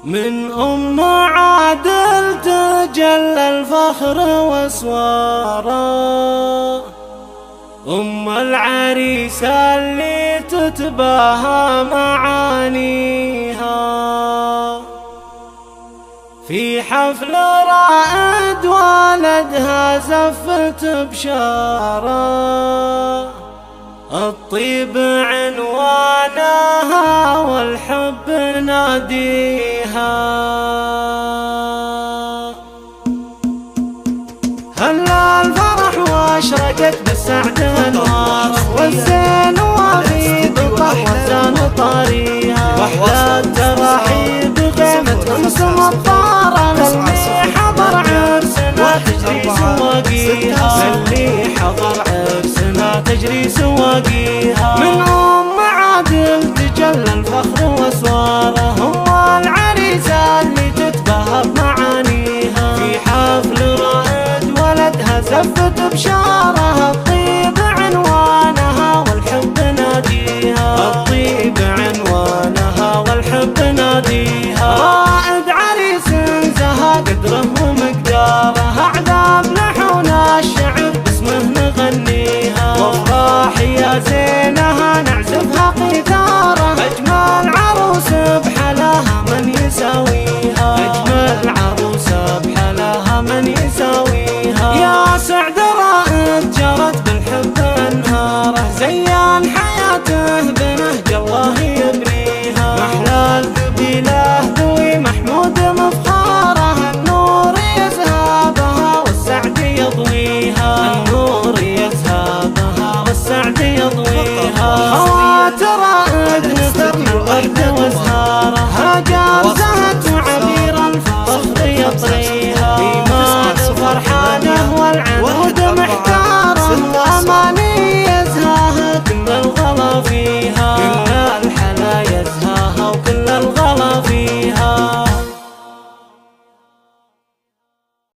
من أم عادل تجلى الفخر واسواره، أم العريس اللي تتباهى معانيها. في حفل رائد والدها زفت بشاره، الطيب عنوانها والحب ناديها. هلا الفرح واشرقت بالسعد انواره، والزين